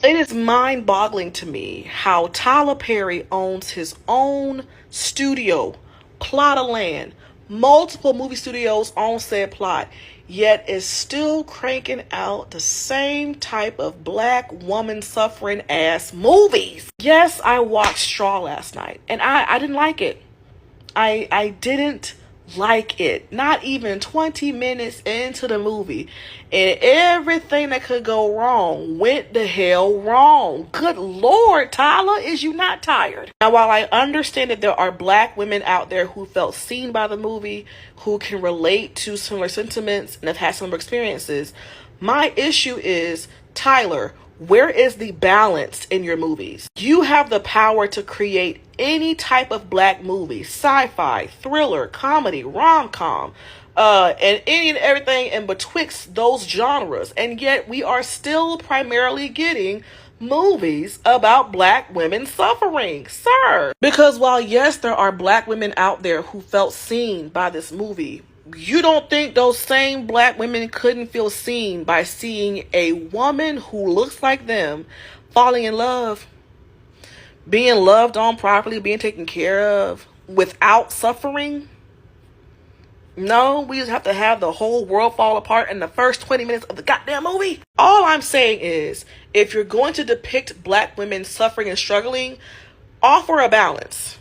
It is mind-boggling to me how Tyler Perry owns his own studio, plot of land, multiple movie studios on said plot, yet is still cranking out the same type of black woman suffering ass movies. Yes, I watched Straw last night, and I didn't like it. I didn't like it. Not even 20 minutes into the movie. And everything that could go wrong went the hell wrong. Good Lord, Tyler, is you not tired? Now, while I understand that there are black women out there who felt seen by the movie, who can relate to similar sentiments and have had similar experiences, my issue is, Tyler, where is the balance in your movies? You have the power to create any type of black movie, sci-fi, thriller, comedy, rom-com, and any and everything in betwixt those genres. And yet we are still primarily getting movies about black women suffering, sir. Because while yes, there are black women out there who felt seen by this movie, you don't think those same black women couldn't feel seen by seeing a woman who looks like them falling in love, being loved on properly, being taken care of without suffering? No, we just have to have the whole world fall apart in the first 20 minutes of the goddamn movie. All I'm saying is, if you're going to depict black women suffering and struggling, offer a balance.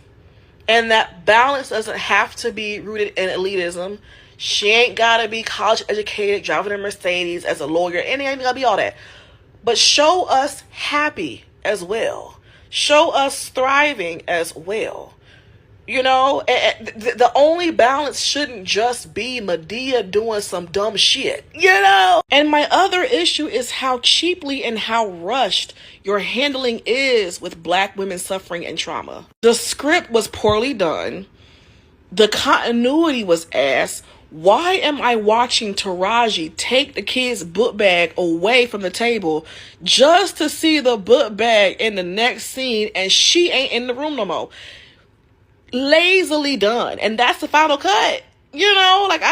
And that balance doesn't have to be rooted in elitism. She ain't gotta be college educated, driving a Mercedes as a lawyer. It ain't gotta be all that. But show us happy as well. Show us thriving as well. You know, the only balance shouldn't just be Medea doing some dumb shit, you know? And my other issue is how cheaply and how rushed your handling is with black women suffering and trauma. The script was poorly done. The continuity was ass. Why am I watching Taraji take the kid's book bag away from the table just to see the book bag in the next scene and she ain't in the room no more? Lazily done. And that's the final cut. You know, like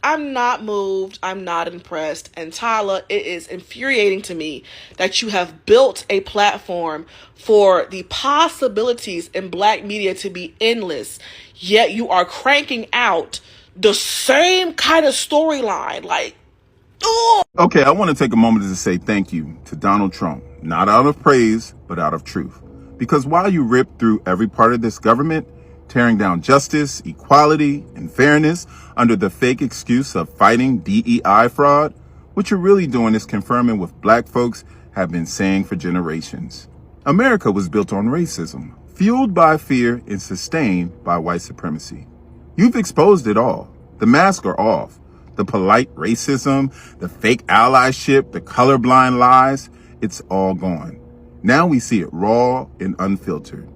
I'm not moved. I'm not impressed. And Tyler, it is infuriating to me that you have built a platform for the possibilities in black media to be endless, yet you are cranking out the same kind of storyline. Like, oh. Okay, I want to take a moment to say thank you to Donald Trump, not out of praise, but out of truth. Because while you rip through every part of this government, tearing down justice, equality, and fairness under the fake excuse of fighting DEI fraud, what you're really doing is confirming what black folks have been saying for generations. America was built on racism, fueled by fear and sustained by white supremacy. You've exposed it all. The masks are off. The polite racism, the fake allyship, the colorblind lies, it's all gone. Now we see it raw and unfiltered.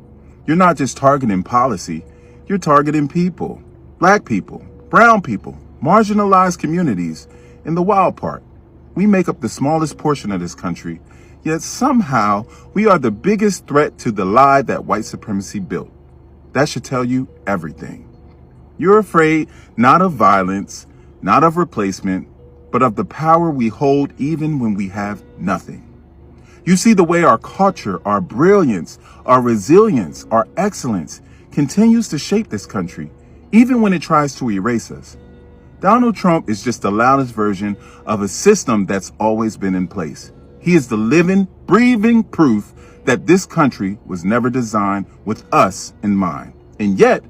You're not just targeting policy, you're targeting people. Black people, brown people, marginalized communities. And the wild part, we make up the smallest portion of this country, yet somehow we are the biggest threat to the lie that white supremacy built. That should tell you everything. You're afraid not of violence, not of replacement, but of the power we hold even when we have nothing. You see the way our culture, our brilliance, our resilience, our excellence continues to shape this country, even when it tries to erase us. Donald Trump is just the loudest version of a system that's always been in place. He is the living, breathing proof that this country was never designed with us in mind. And yet,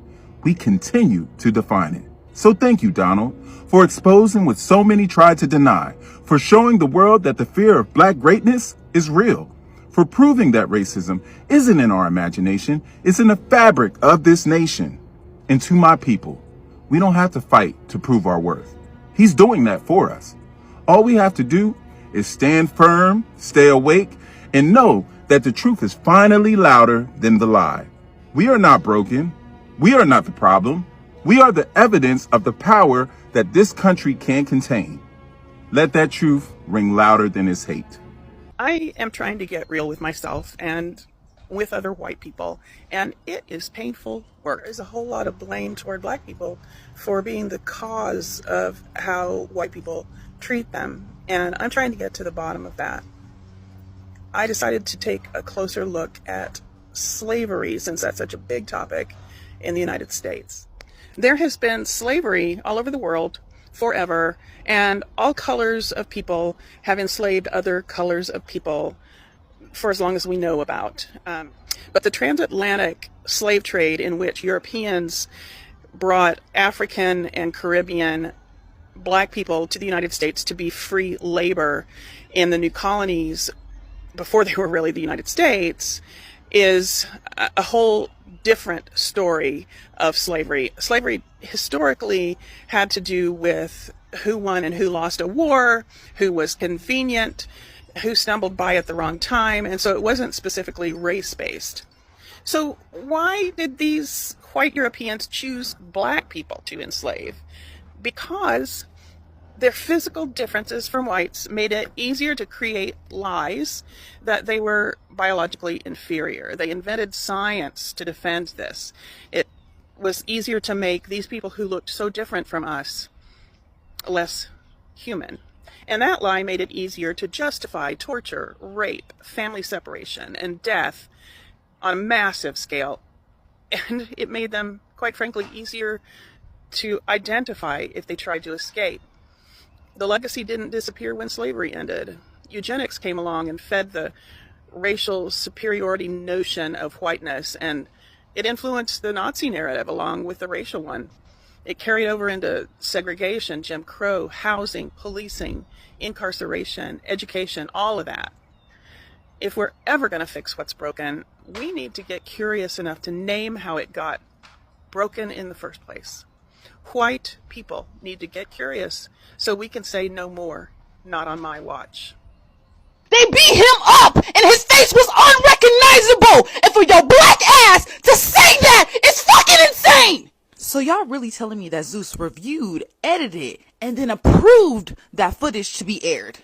we continue to define it. So thank you, Donald, for exposing what so many tried to deny, for showing the world that the fear of black greatness is real, for proving that racism isn't in our imagination, it's in the fabric of this nation. And to my people, we don't have to fight to prove our worth. He's doing that for us. All we have to do is stand firm, stay awake, and know that the truth is finally louder than the lie. We are not broken. We are not the problem. We are the evidence of the power that this country can contain. Let that truth ring louder than its hate. I am trying to get real with myself and with other white people, and it is painful work. There's a whole lot of blame toward black people for being the cause of how white people treat them, and I'm trying to get to the bottom of that. I decided to take a closer look at slavery, since that's such a big topic in the United States. There has been slavery all over the world forever, and all colors of people have enslaved other colors of people for as long as we know about. But the transatlantic slave trade, in which Europeans brought African and Caribbean black people to the United States to be free labor in the new colonies before they were really the United States, is a whole different story of slavery. Slavery historically had to do with who won and who lost a war, who was convenient, who stumbled by at the wrong time, and so it wasn't specifically race-based. So why did these white Europeans choose black people to enslave? Because their physical differences from whites made it easier to create lies that they were biologically inferior. They invented science to defend this. It was easier to make these people who looked so different from us less human. And that lie made it easier to justify torture, rape, family separation, and death on a massive scale. And it made them, quite frankly, easier to identify if they tried to escape. The legacy didn't disappear when slavery ended. Eugenics came along and fed the racial superiority notion of whiteness, and it influenced the Nazi narrative along with the racial one. It carried over into segregation, Jim Crow, housing, policing, incarceration, education, all of that. If we're ever going to fix what's broken, we need to get curious enough to name how it got broken in the first place. White people need to get curious so we can say no more, not on my watch. They beat him up and his face was unrecognizable. And for your black ass to say that is fucking insane. So y'all really telling me that Zeus reviewed, edited, and then approved that footage to be aired?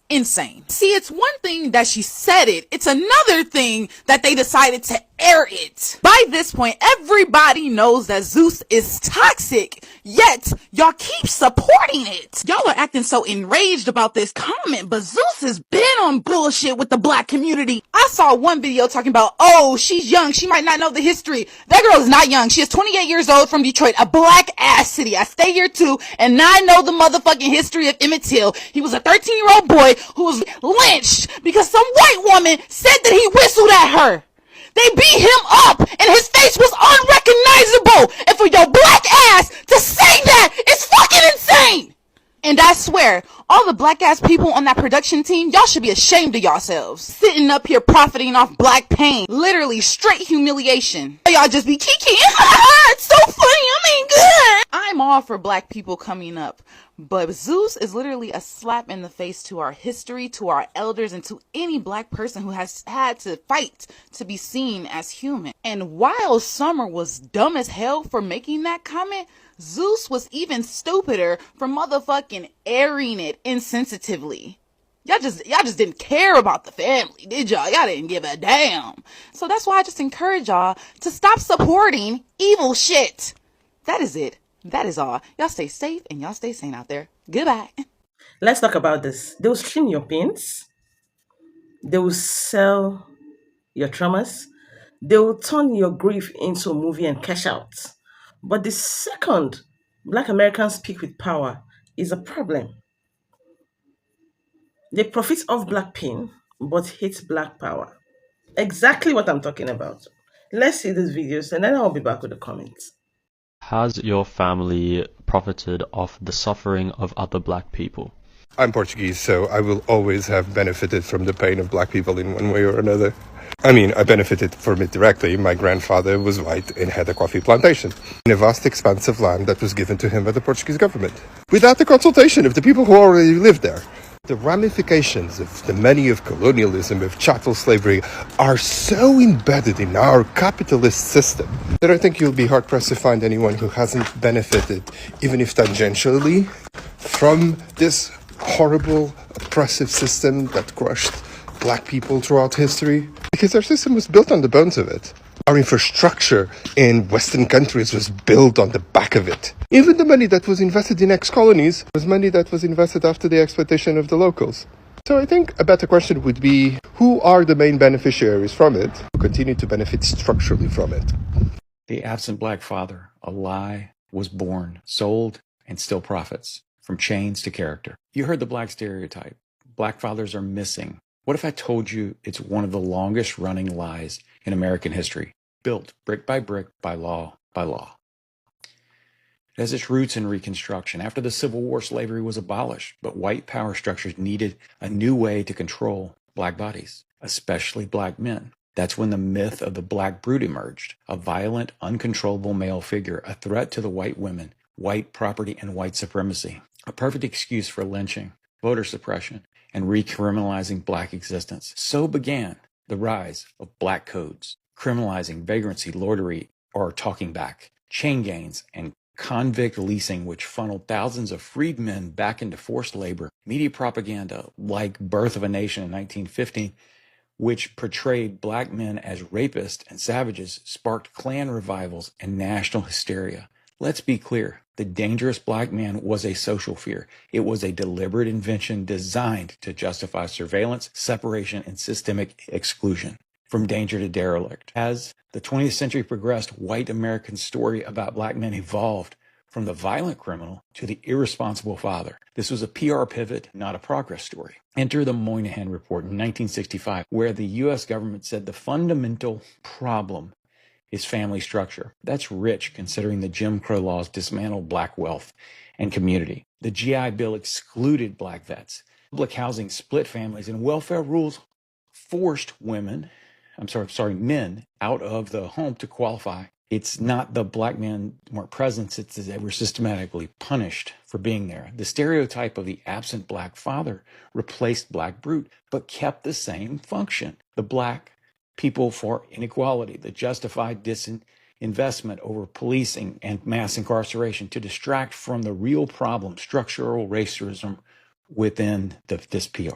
Insane. See, it's one thing that she said it. It's another thing that they decided to air it. By this point, everybody knows that Zeus is toxic, yet y'all keep supporting it. Y'all are acting so enraged about this comment, but Zeus has been on bullshit with the black community. I saw one video talking about, oh, she's young, she might not know the history. That girl is not young. She is 28 years old from Detroit, a black ass city. I stay here too, and I know the motherfucking history of Emmett Till. He was a 13-year-old boy who was lynched because some white woman said that he whistled at her. They beat him up and his face was unrecognizable. And for your black ass to say that is fucking insane. And I swear, all the black ass people on that production team, y'all should be ashamed of yourselves. Sitting up here profiting off black pain. Literally straight humiliation. Y'all just be kikiing. It's so funny. I mean, good. I'm all for black people coming up. But Zeus is literally a slap in the face to our history, to our elders, and to any black person who has had to fight to be seen as human. And while Summer was dumb as hell for making that comment, Zeus was even stupider for motherfucking airing it insensitively. Y'all just didn't care about the family, did y'all? Y'all didn't give a damn. So that's why I just encourage y'all to stop supporting evil shit. That is it. That is all. Y'all stay safe and y'all stay sane out there. Goodbye. Let's talk about this. They will stream your pains. They will sell your traumas. They will turn your grief into a movie and cash out. But the second Black Americans speak with power is a problem. They profit off Black pain, but hate Black power. Exactly what I'm talking about. Let's see these videos and then I'll be back with the comments. Has your family profited off the suffering of other black people? I'm Portuguese, so I will always have benefited from the pain of black people in one way or another. I mean, I benefited from it directly. My grandfather was white and had a coffee plantation in a vast expanse of land that was given to him by the Portuguese government, without the consultation of the people who already lived there. The ramifications of the money of colonialism, of chattel slavery, are so embedded in our capitalist system that I think you'll be hard-pressed to find anyone who hasn't benefited, even if tangentially, from this horrible, oppressive system that crushed black people throughout history. Because our system was built on the bones of it. Our infrastructure in Western countries was built on the back of it. Even the money that was invested in ex-colonies was money that was invested after the exploitation of the locals. So I think a better question would be, who are the main beneficiaries from it, who continue to benefit structurally from it? The absent black father, a lie, was born, sold, and still profits, from chains to character. You heard the black stereotype. Black fathers are missing. What if I told you it's one of the longest running lies in American history, built brick, by law, by law? It has its roots in Reconstruction. After the Civil War, slavery was abolished, but white power structures needed a new way to control black bodies, especially black men. That's when the myth of the black brute emerged, a violent, uncontrollable male figure, a threat to the white women, white property, and white supremacy, a perfect excuse for lynching, voter suppression, and recriminalizing black existence. So began the rise of black codes, criminalizing vagrancy, loitery, or talking back, chain gangs, and convict leasing, which funneled thousands of freedmen back into forced labor, media propaganda like Birth of a Nation in 1915, which portrayed black men as rapists and savages, sparked Klan revivals and national hysteria. Let's be clear, the dangerous black man was a social fear. It was a deliberate invention designed to justify surveillance, separation, and systemic exclusion. From danger to derelict. As the 20th century progressed, white American story about black men evolved from the violent criminal to the irresponsible father. This was a PR pivot, not a progress story. Enter the Moynihan Report in 1965, where the U.S. government said the fundamental problem is family structure. That's rich considering the Jim Crow laws dismantled black wealth and community. The GI Bill excluded black vets. Public housing split families, and welfare rules forced men out of the home to qualify. It's not the black men weren't present, it's that they were systematically punished for being there. The stereotype of the absent black father replaced black brute, but kept the same function. The black people for inequality, the justified disinvestment over policing and mass incarceration to distract from the real problem, structural racism within this PR.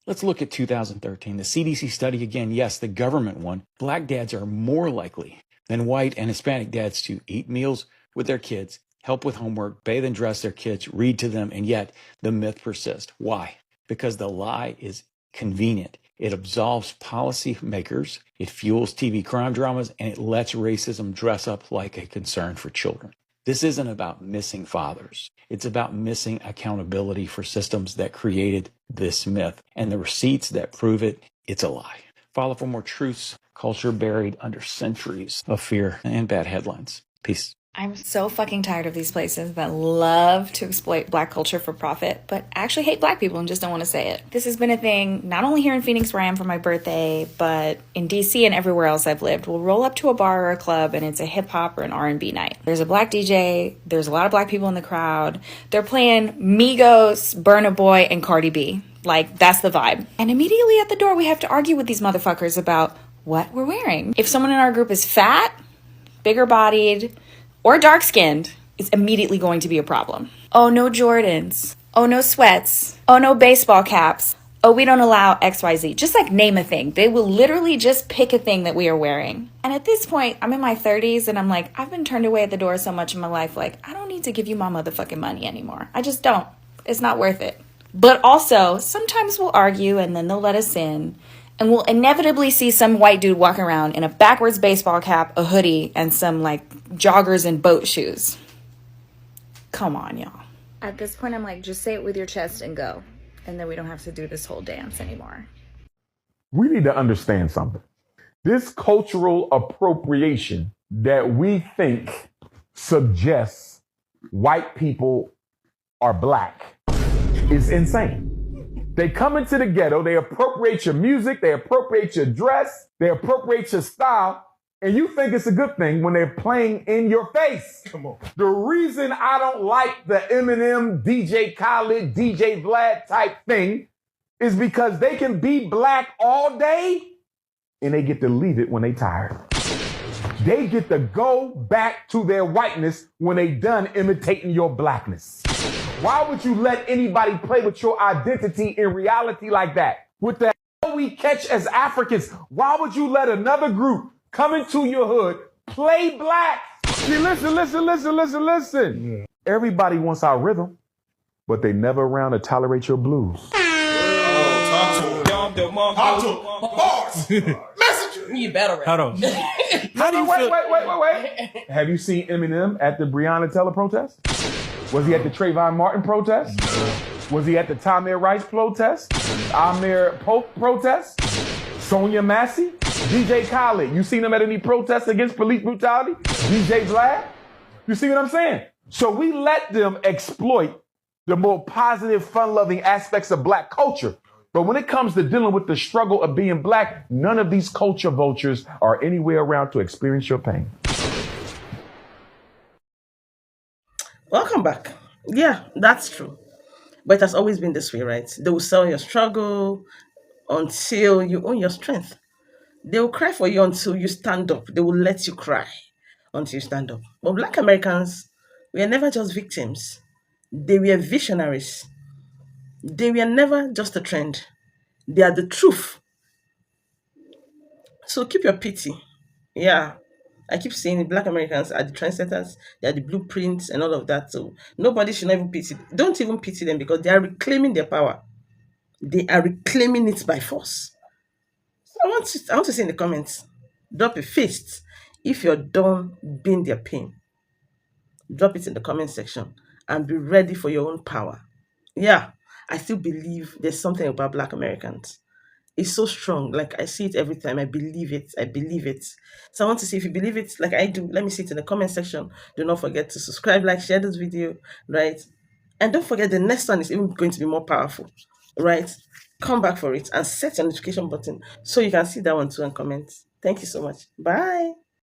Let's look at 2013. The CDC study again, yes, the government one. Black dads are more likely than white and Hispanic dads to eat meals with their kids, help with homework, bathe and dress their kids, read to them, and yet the myth persists. Why? Because the lie is convenient. It absolves policymakers, it fuels TV crime dramas, and it lets racism dress up like a concern for children. This isn't about missing fathers. It's about missing accountability for systems that created this myth and the receipts that prove it. It's a lie. Follow for more truths, culture buried under centuries of fear and bad headlines. Peace. I'm so fucking tired of these places that love to exploit black culture for profit, but actually hate black people and just don't want to say it. This has been a thing, not only here in Phoenix where I am for my birthday, but in DC and everywhere else I've lived. We'll roll up to a bar or a club and it's a hip hop or an R&B night. There's a black DJ, there's a lot of black people in the crowd. They're playing Migos, Burna Boy, and Cardi B. Like, that's the vibe. And immediately at the door, we have to argue with these motherfuckers about what we're wearing. If someone in our group is fat, bigger bodied, or dark-skinned, it's immediately going to be a problem. Oh, no Jordans. Oh, no sweats. Oh, no baseball caps. Oh, we don't allow XYZ. Just like name a thing. They will literally just pick a thing that we are wearing. And at this point, I'm in my 30s and I'm like, I've been turned away at the door so much in my life. Like, I don't need to give you my motherfucking money anymore. I just don't. It's not worth it. But also, sometimes we'll argue and then they'll let us in. And we'll inevitably see some white dude walking around in a backwards baseball cap, a hoodie, and some, like, joggers and boat shoes. Come on, y'all. At this point, I'm like, just say it with your chest and go. And then we don't have to do this whole dance anymore. We need to understand something. This cultural appropriation that we think suggests white people are black is insane. They come into the ghetto, they appropriate your music, they appropriate your dress, they appropriate your style, and you think it's a good thing when they're playing in your face. Come on. The reason I don't like the Eminem, DJ Khaled, DJ Vlad type thing is because they can be black all day and they get to leave it when they tired. They get to go back to their whiteness when they done imitating your blackness. Why would you let anybody play with your identity in reality like that? With the hell we catch as Africans, why would you let another group come into your hood, play black? See, listen. Yeah. Everybody wants our rhythm, but they never around to tolerate your blues. Bars. Messenger. You better. Hold on. How do you feel? Wait. Have you seen Eminem at the Breonna Taylor protest? Was he at the Trayvon Martin protest? Was he at the Tamir Rice protest? Amir Pope protest? Sonia Massey? DJ Khaled? You seen him at any protests against police brutality? DJ Vlad? You see what I'm saying? So we let them exploit the more positive, fun-loving aspects of black culture. But when it comes to dealing with the struggle of being black, none of these culture vultures are anywhere around to experience your pain. Welcome back. Yeah, that's true. But it has always been this way, right? They will sell your struggle until you own your strength. They will cry for you until you stand up. They will let you cry until you stand up. But Black Americans, we are never just victims. They were visionaries. They were never just a trend. They are the truth. So keep your pity. Yeah. I keep saying Black Americans are the trendsetters, they are the blueprints and all of that. So nobody should even pity. Don't even pity them because they are reclaiming their power. They are reclaiming it by force. So I want to say in the comments, drop a fist if you're done being their pain. Drop it in the comment section and be ready for your own power. Yeah, I still believe there's something about Black Americans. It's so strong. Like I see it every time. I believe it. I believe it. So I want to see if you believe it like I do. Let me see it in the comment section. Do not forget to subscribe, like, share this video, right? And don't forget the next one is even going to be more powerful, right? Come back for it and set your notification button so you can see that one too and comment. Thank you so much. Bye.